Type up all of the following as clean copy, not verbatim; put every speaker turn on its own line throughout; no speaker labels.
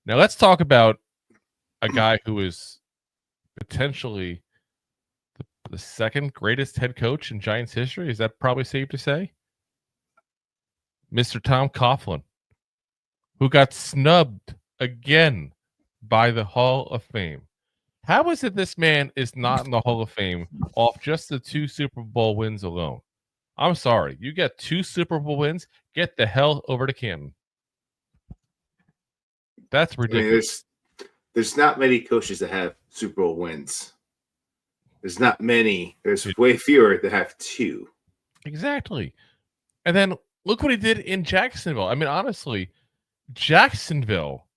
Now let's talk about a guy who is potentially the second greatest head coach in Giants history. Is that probably safe to say? Mr. Tom Coughlin, who got snubbed again by the Hall of Fame. How is it this man is not in the Hall of Fame off just the 2 Super Bowl wins alone? I'm sorry. You get 2 Super Bowl wins, get the hell over to Canton. That's ridiculous.
There's not many coaches that have Super Bowl wins. There's not many. There's way fewer that have 2.
Exactly. And then look what he did in Jacksonville. I mean, honestly, Jacksonville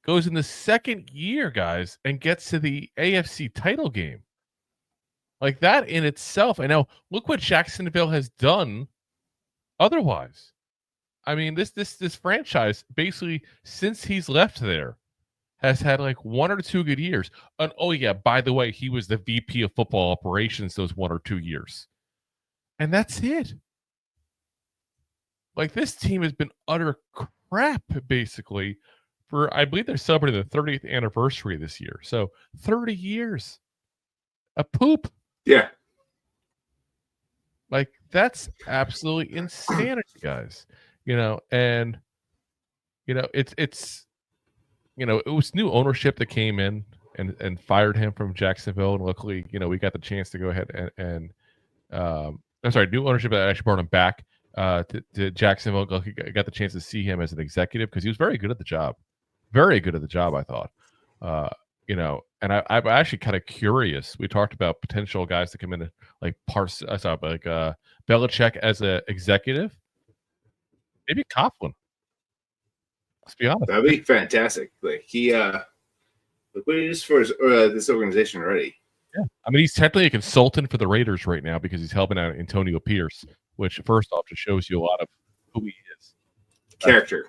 goes in the second year, guys, and gets to the AFC title game. Like that in itself. And now look what Jacksonville has done otherwise. I mean, this franchise basically since he's left there has had like 1 or 2 good years. And oh yeah, by the way, he was the VP of football operations those 1 or 2 years. And that's it. Like this team has been utter crap basically for I believe they're celebrating the 30th anniversary this year. So 30 years. A poop.
Yeah.
Like that's absolutely insanity, guys. And it's it was new ownership that came in and fired him from Jacksonville, and luckily, we got the chance to go ahead and I'm sorry, new ownership that actually brought him back to Jacksonville. Got the chance to see him as an executive because he was very good at the job, I thought. And I'm actually kind of curious. We talked about potential guys to come in like Belichick as an executive. Maybe Coughlin. Let's be honest.
That'd be fantastic. Like he, look what he does for this organization already.
Yeah, I mean he's technically a consultant for the Raiders right now because he's helping out Antonio Pierce, which first off just shows you a lot of who he is.
Character.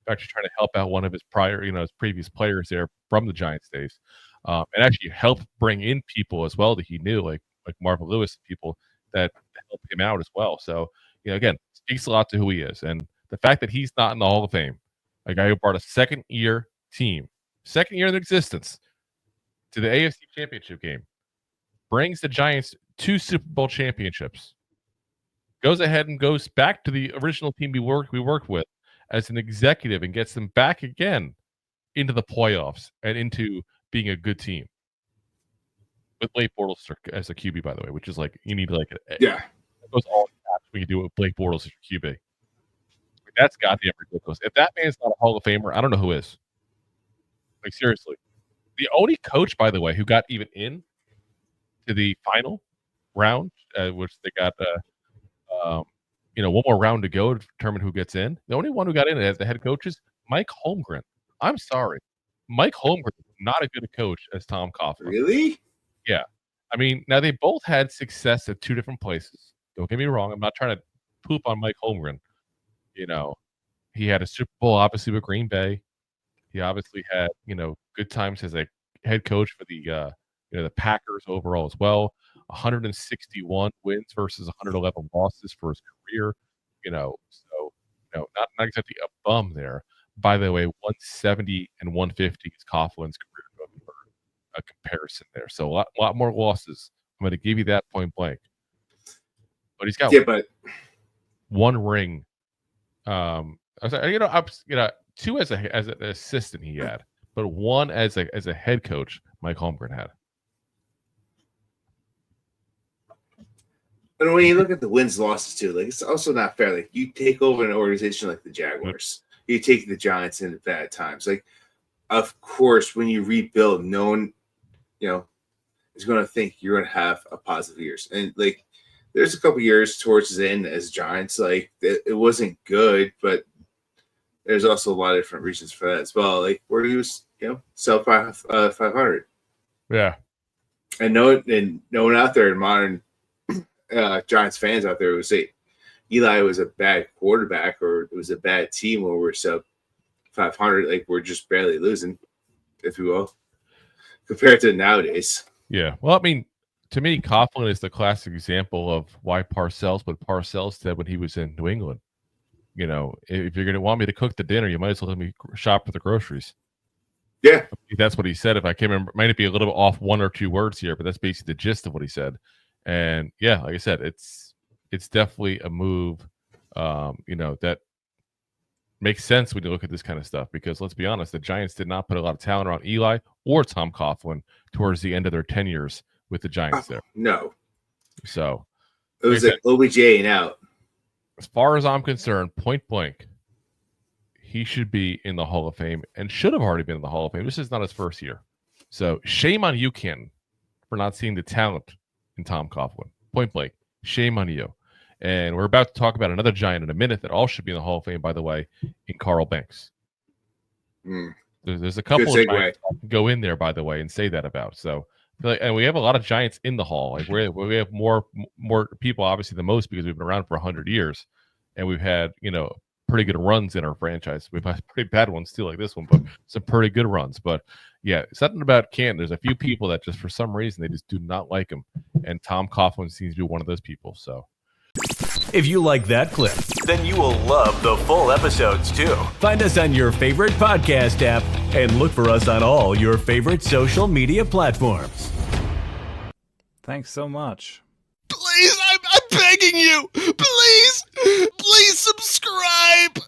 Actually trying to help out one of his his previous players there from the Giants days, and actually helped bring in people as well that he knew, like Marvin Lewis, people that helped him out as well. So again, speaks a lot to who he is, and the fact that he's not in the Hall of Fame, a guy who brought a second year in existence to the AFC Championship game, brings the Giants 2 Super Bowl championships, goes ahead and goes back to the original team we worked with as an executive and gets them back again into the playoffs and into being a good team. With Blake Bortles as a QB, by the way, which is like, you need like,
yeah,
that goes all when you do it with Blake Bortles as your QB. That's goddamn ridiculous. If that man's not a Hall of Famer, I don't know who is. Like, seriously. The only coach, by the way, who got even in to the final round, which they got, one more round to go to determine who gets in. The only one who got in as the head coach is Mike Holmgren. I'm sorry. Mike Holmgren is not as good a coach as Tom Coughlin.
Really?
Yeah. I mean, now they both had success at 2 different places. Don't get me wrong. I'm not trying to poop on Mike Holmgren. He had a Super Bowl, obviously, with Green Bay. He obviously had, good times as a head coach for the Packers overall as well. 161 wins versus 111 losses for his career. Not exactly a bum there. By the way, 170 and 150 is Coughlin's career for a comparison there. So a lot more losses. I'm going to give you that point blank. But he's got one ring. I was like, 2 as an assistant he had, but 1 as a head coach Mike Holmgren had.
And when you look at the wins losses too, like it's also not fair. Like you take over an organization like the Jaguars, you take the Giants in bad times. Like, of course, when you rebuild, no one, is going to think you're going to have a positive years. And like, there's a couple years towards the end as Giants, like it wasn't good, but there's also a lot of different reasons for that as well. Like where he was, sell 500.
Yeah.
And no one out there in modern Giants fans out there would say Eli was a bad quarterback or it was a bad team where we're sub 500. Like we're just barely losing, if you will, compared to nowadays.
Yeah. Well, I mean, to me, Coughlin is the classic example of why Parcells, what Parcells said when he was in New England. you know, if you're going to want me to cook the dinner, you might as well let me shop for the groceries.
Yeah.
That's what he said. If I can't remember, might be a little bit off 1 or 2 words here, but that's basically the gist of what he said. And yeah, like I said, it's definitely a move, you know, that makes sense when you look at this kind of stuff, because let's be honest, the Giants did not put a lot of talent around Eli or Tom Coughlin towards the end of their tenures with the Giants there.
No.
So
it was like OBJ and out.
As far as I'm concerned, point blank, he should be in the Hall of Fame and should have already been in the Hall of Fame. This is not his first year. So shame on you, Canton, for not seeing the talent in Tom Coughlin. Point blank. Shame on you. And we're about to talk about another Giant in a minute that all should be in the Hall of Fame, by the way, in Carl Banks. There's a couple of Giants that can go in there, by the way, and say that about. So, and we have a lot of Giants in the Hall. Like we have more people, obviously, the most, because we've been around for 100 years, and we've had, you know, pretty good runs in our franchise. We've had pretty bad ones too, like this one, but some pretty good runs. But yeah, something about Canton. There's a few people that just for some reason they just do not like him, and Tom Coughlin seems to be one of those people. So.
If you like that clip, then you will love the full episodes too. Find us on your favorite podcast app and look for us on all your favorite social media platforms.
Thanks so much.
Please, I'm begging you. Please subscribe.